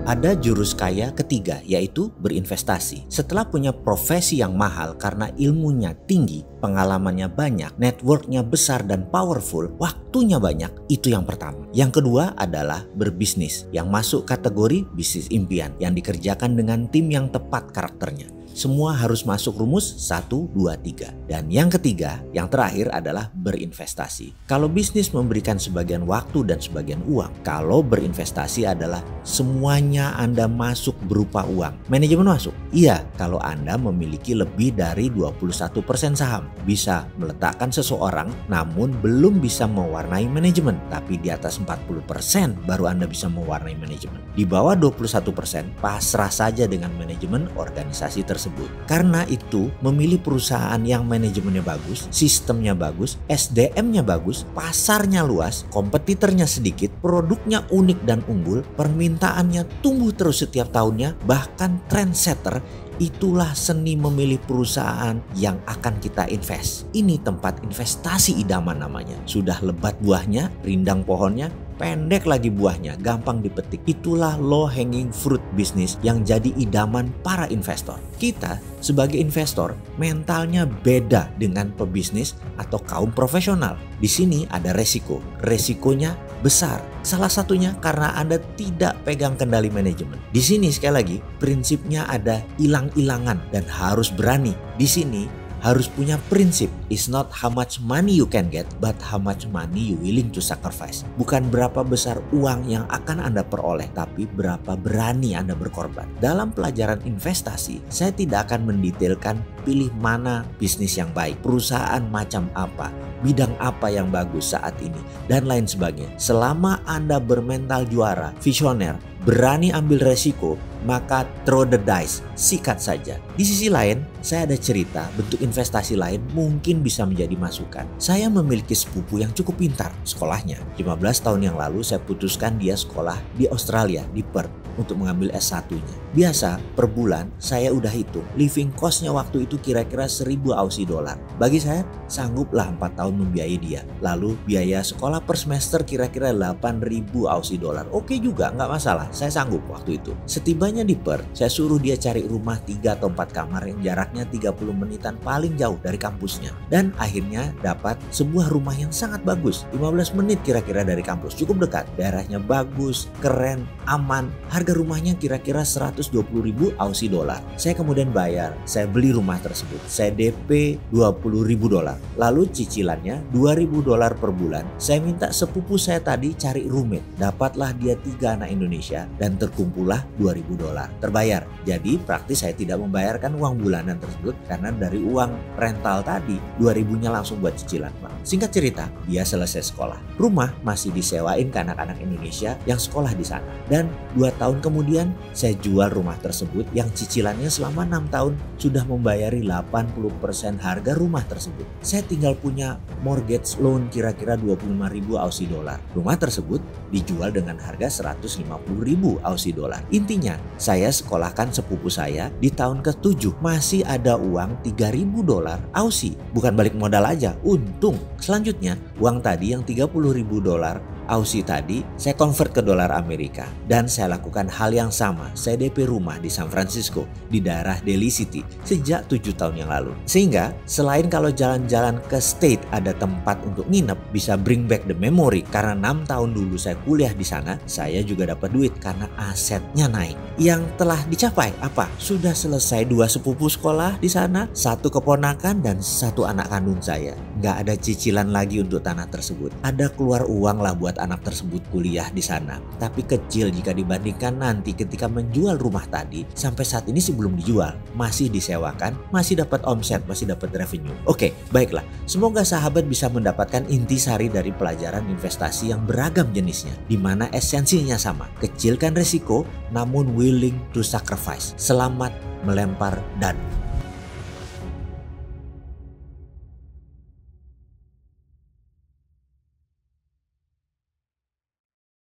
Ada jurus kaya ketiga, yaitu berinvestasi. Setelah punya profesi yang mahal karena ilmunya tinggi, pengalamannya banyak, networknya besar dan powerful, waktunya banyak, itu yang pertama. Yang kedua adalah berbisnis, yang masuk kategori bisnis impian, yang dikerjakan dengan tim yang tepat karakternya. Semua harus masuk rumus 1, 2, 3. Dan yang ketiga, yang terakhir adalah berinvestasi. Kalau bisnis memberikan sebagian waktu dan sebagian uang, kalau berinvestasi adalah semuanya Anda masuk berupa uang. Manajemen masuk? Iya, kalau Anda memiliki lebih dari 21% saham. Bisa meletakkan seseorang namun belum bisa mewarnai manajemen. Tapi di atas 40% baru Anda bisa mewarnai manajemen. Di bawah 21% pasrah saja dengan manajemen organisasi tersebut. Karena itu memilih perusahaan yang manajemennya bagus, sistemnya bagus, SDM-nya bagus, pasarnya luas, kompetitornya sedikit, produknya unik dan unggul, permintaannya tumbuh terus setiap tahunnya, bahkan trendsetter. Itulah seni memilih perusahaan yang akan kita invest. Ini tempat investasi idaman namanya. Sudah lebat buahnya, rindang pohonnya, pendek lagi buahnya, gampang dipetik. Itulah low hanging fruit bisnis yang jadi idaman para investor. Kita sebagai investor mentalnya beda dengan pebisnis atau kaum profesional. Di sini ada resiko. Resikonya besar. Salah satunya karena Anda tidak pegang kendali manajemen. Di sini sekali lagi prinsipnya ada ilang-ilangan dan harus berani. Di sini harus punya prinsip. It's not how much money you can get, but how much money you willing to sacrifice. Bukan berapa besar uang yang akan Anda peroleh, tapi berapa berani Anda berkorban. Dalam pelajaran investasi, saya tidak akan mendetailkan pilih mana bisnis yang baik, perusahaan macam apa, bidang apa yang bagus saat ini, dan lain sebagainya. Selama Anda bermental juara, visioner, berani ambil resiko, maka throw the dice, sikat saja. Di sisi lain, saya ada cerita bentuk investasi lain mungkin bisa menjadi masukan. Saya memiliki sepupu yang cukup pintar sekolahnya. 15 tahun yang lalu saya putuskan dia sekolah di Australia, di Perth, untuk mengambil S1-nya. Biasa per bulan saya udah hitung living cost-nya waktu itu kira-kira 1000 Aussie dollar. Bagi saya sangguplah 4 tahun membiayai dia. Lalu biaya sekolah per semester kira-kira 8000 Aussie dollar. Oke juga, nggak masalah. Saya sanggup waktu itu. Setibanya di Perth, saya suruh dia cari rumah 3 atau 4 kamar yang jaraknya 30 menitan paling jauh dari kampusnya. Dan akhirnya dapat sebuah rumah yang sangat bagus. 15 menit kira-kira dari kampus. Cukup dekat. Daerahnya bagus, keren, aman. Harga rumahnya kira-kira 120.000 Aussie dollar. Saya kemudian bayar. Saya beli rumah tersebut. Saya DP 20.000 dolar. Lalu cicilannya 2.000 dolar per bulan. Saya minta sepupu saya tadi cari roommate. Dapatlah dia 3 anak Indonesia dan terkumpullah 2.000 dolar. Terbayar. Jadi praktis saya tidak membayarkan uang bulanan tersebut karena dari uang rental tadi 2.000-nya langsung buat cicilan, Pak. Singkat cerita, dia selesai sekolah. Rumah masih disewain ke anak-anak Indonesia yang sekolah di sana. Dan 2 tahun kemudian saya jual rumah tersebut yang cicilannya selama 6 tahun sudah membayari 80% harga rumah tersebut. Saya tinggal punya mortgage loan kira-kira 25.000 Aussie dollar. Rumah tersebut dijual dengan harga 150.000 Aussie dollar. Intinya, saya sekolahkan sepupu saya di tahun ke-7 masih ada uang 3.000 dolar Aussie. Bukan balik modal aja, untung. Selanjutnya, uang tadi yang 30.000 dolar Aussie tadi saya convert ke dolar Amerika dan saya lakukan hal yang sama. Saya DP rumah di San Francisco di daerah Daly City sejak 7 tahun yang lalu. Sehingga selain kalau jalan-jalan ke state ada tempat untuk nginep, bisa bring back the memory karena 6 tahun dulu saya kuliah di sana, saya juga dapat duit karena asetnya naik. Yang telah dicapai apa? Sudah selesai 2 sepupu sekolah di sana, 1 keponakan dan 1 anak kandung saya. Nggak ada cicilan lagi untuk tanah tersebut. Ada keluar uang lah buat anak tersebut kuliah di sana, tapi kecil jika dibandingkan nanti ketika menjual rumah tadi. Sampai saat ini sih belum dijual, masih disewakan, masih dapat omset, masih dapat revenue. Oke, baiklah. Semoga sahabat bisa mendapatkan intisari dari pelajaran investasi yang beragam jenisnya, di mana esensinya sama. Kecilkan resiko, namun willing to sacrifice. Selamat melempar dadu.